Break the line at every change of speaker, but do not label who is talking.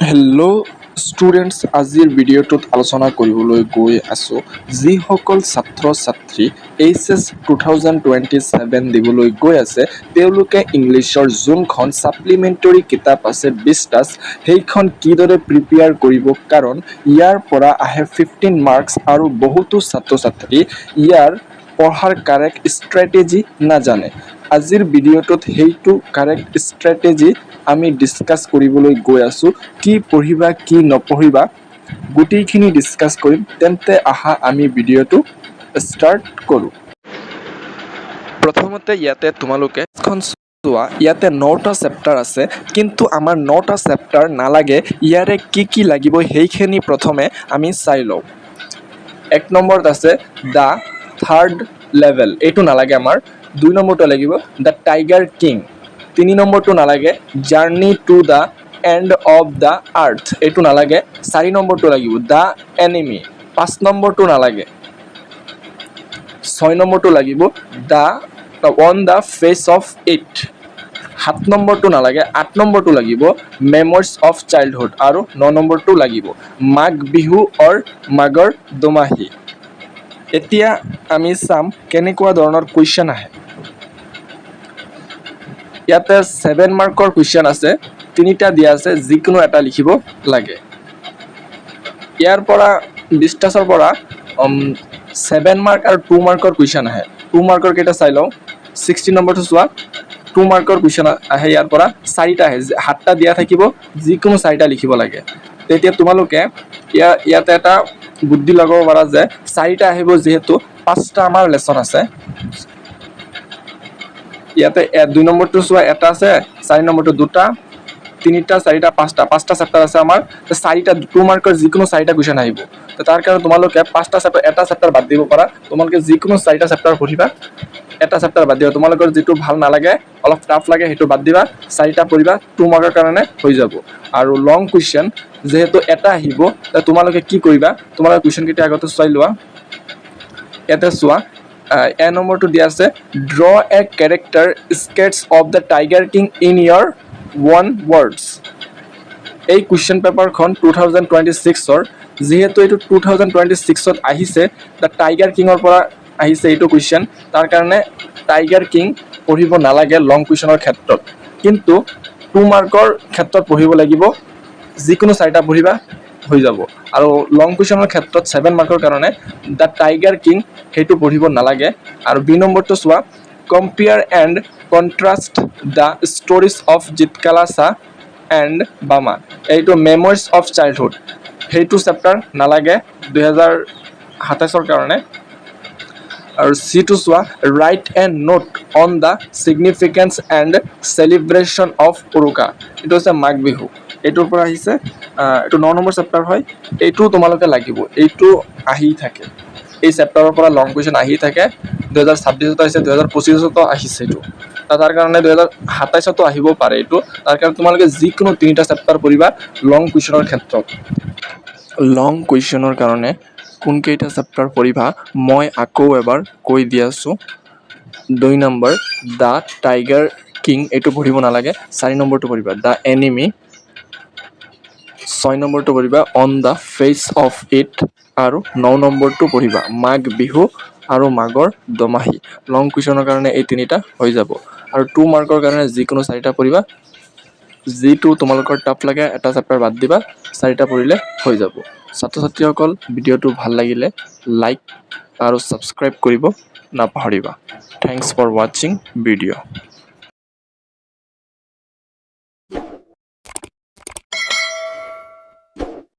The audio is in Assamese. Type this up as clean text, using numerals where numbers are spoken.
হেল্ল' ষ্টুডেণ্টছ, আজিৰ ভিডিঅ'টোত আলোচনা কৰিবলৈ গৈ আছোঁ যিসকল ছাত্ৰ ছাত্ৰী HS 2027 দিবলৈ গৈ আছে তেওঁলোকে ইংলিছৰ যোনখন ছাপ্লিমেণ্টৰী কিতাপ আছে 20টা সেইখন কিদৰে প্ৰিপেয়াৰ কৰিব, কাৰণ ইয়াৰ পৰা আহে 15 মাৰ্কছ আৰু বহুতো ছাত্ৰ ছাত্ৰী ইয়াৰ পঢ়াৰ কাৰেক্ট ষ্ট্ৰেটেজি নাজানে। আজিৰ ভিডিঅ'টোত সেইটো কাৰেক্ট ষ্ট্ৰেটেজি আমি ডিছকাছ কৰিবলৈ গৈ আছোঁ। কি পঢ়িবা কি নপঢ়িবা গোটেইখিনি ডিছকাছ কৰিম। তেন্তে আহা আমি ভিডিঅ'টো ষ্টাৰ্ট কৰোঁ। প্ৰথমতে ইয়াতে তোমালোকে এখন চোৱা, ইয়াতে 9টা চেপ্টাৰ আছে, কিন্তু আমাৰ 9টা চেপ্টাৰ নালাগে। ইয়াৰে কি লাগিব সেইখিনি প্ৰথমে আমি চাই লওঁ। 1 নম্বৰত আছে দ্য থাৰ্ড লেভেল, এইটো নালাগে আমাৰ। 2 নম্বৰটো লাগিব দ্য টাইগাৰ কিং। 3 নম্বৰটো নালাগে journey to the end of the earth, এইটো নালাগে। 4 নম্বৰটো লাগিব দ্য এনিমি। 5 নম্বৰটো নালাগে। 6 নম্বৰটো লাগিব the on the face of it. 7 নম্বৰটো নালাগে। 8 নম্বৰটো লাগিব মেমৰিজ অফ চাইল্ডহুড আৰু 9 নম্বৰটো লাগিব মাঘ বিহু অৰ মাঘৰ দোমাহী। এতিয়া আমি চাম কেনেকুৱা ধৰণৰ কুৱেশ্যন আহে। ইয়াতে 7 মাৰ্কৰ কুৱেশ্যন আছে, 3টা দিয়া আছে, যিকোনো এটা লিখিব লাগে। ইয়াৰ পৰা 20টাৰ পৰা 7 মাৰ্ক আৰু 2 মাৰ্কৰ কুৱেশ্যন আহে। 2 মাৰ্কৰ কেইটা চাই লওঁ। 60 নম্বৰটো চোৱা, 2 মাৰ্কৰ কুৱেশ্যন আহে। ইয়াৰ পৰা 4টা আহে, 7টা দিয়া থাকিব, যিকোনো 4টা লিখিব লাগে। তেতিয়া তোমালোকে ইয়াতে এটা বুদ্ধি লগাব পাৰা যে 4টা আহিব, যিহেতু 5টা আমাৰ লেচন আছে। ইয়াতে 2 নম্বৰটো চোৱা, এটা আছে, 4 নম্বৰটো 2টা, 3টা 4টা 5টা চেপ্টাৰ আছে আমাৰ। 4টা 2 মাৰ্কৰ যিকোনো 4টা কুৱেশ্যন আহিব। তাৰ কাৰণে তোমালোকে 5টা চেপ্টাৰ এটা চেপ্টাৰ বাদ দিব পাৰা। তোমালোকে যিকোনো 4টা চেপ্টাৰ পঢ়িবা, এটা চেপ্টাৰ বাদ দিবা। তোমালোকৰ যিটো ভাল নালাগে, অলপ টাফ লাগে, সেইটো বাদ দিবা। 4টা পঢ়িবা, 2 মাৰ্কৰ কাৰণে হৈ যাব। আৰু লং কুৱেশ্যন যিহেতু এটা আহিব, তোমালোকে কি কৰিবা, তোমালোকে কুৱেশ্যন কেইটা আগতে চাই লোৱা। ইয়াতে চোৱা, এ নম্বৰটো দিয়া আছে draw a character sketch of the Tiger King in your own words. এই কুৱেশ্যন পেপাৰখন 2026ৰ, যিহেতু এইটো 2026ত আহিছে, দ্য টাইগাৰ কিঙৰ পৰা আহিছে এইটো কুৱেশ্যন। তাৰ কাৰণে টাইগাৰ কিং পঢ়িব নালাগে লং কুৱেশ্যনৰ ক্ষেত্ৰত, কিন্তু 2 মাৰ্কৰ ক্ষেত্ৰত পঢ়িব লাগিব। যিকোনো 4টা পঢ়িবা, হৈ যাব। আৰু লং কুৱেশ্যনৰ ক্ষেত্ৰত 7 মাৰ্কৰ কাৰণে দ্য টাইগাৰ কিং সেইটো পঢ়িব নালাগে। আৰু বি নম্বৰটো চোৱা, compare and contrast the stories of Jitkala Chah and Bama. এইটো মেমৰিজ অফ চাইল্ডহুড, সেইটো চেপ্টাৰ নালাগে 2027ৰ কাৰণে। আৰু চিটো চোৱা, write a note on the significance and celebration of Uruka. এইটো হৈছে মাঘ বিহু, এইটোৰ পৰা আহিছে। এইটো 9 নম্বৰ চেপ্টাৰ হয়, এইটো তোমালোকে লাগিব, এইটো আহি থাকে। এই চেপ্টাৰৰ পৰা লং কুৱেশ্যন আহি থাকে। 2026তো আহিছে, 2025তো আহিছে এইটো। তাৰ কাৰণে 2027তো আহিব পাৰে এইটো। তাৰ কাৰণে তোমালোকে যিকোনো 3টা চেপ্টাৰ পঢ়িবা লং কুৱেশ্যনৰ ক্ষেত্ৰত। লং কুৱেশ্যনৰ কাৰণে কোনকেইটা চেপ্টাৰ পঢ়িবা মই আকৌ এবাৰ কৈ দি আছোঁ। 2 নম্বৰ দ্য টাইগাৰ কিং, এইটো পঢ়িব নালাগে। 4 নম্বৰটো পঢ়িবা দ্য এনিমি। 6 নম্বৰটো পঢ়িবা on the face of it. আৰু 9 নম্বৰটো পঢ়িবা মাঘ বিহু আৰু মাঘৰ দোমাহী। লং কুৱেশ্যনৰ কাৰণে এই 3টা হৈ যাব। আৰু 2 মাৰ্কৰ কাৰণে যিকোনো 4টা পঢ়িবা। যিটো তোমালোকৰ টাফ লাগে এটা চেপ্টাৰ বাদ দিবা, 4টা পঢ়িলে হৈ যাব। ছাত্ৰ ছাত্ৰীসকল, ভিডিঅ'টো ভাল লাগিলে লাইক আৰু ছাবস্ক্ৰাইব কৰিব নাপাহৰিবা। থেংকছ ফৰ ৱাচিং ভিডিঅ'।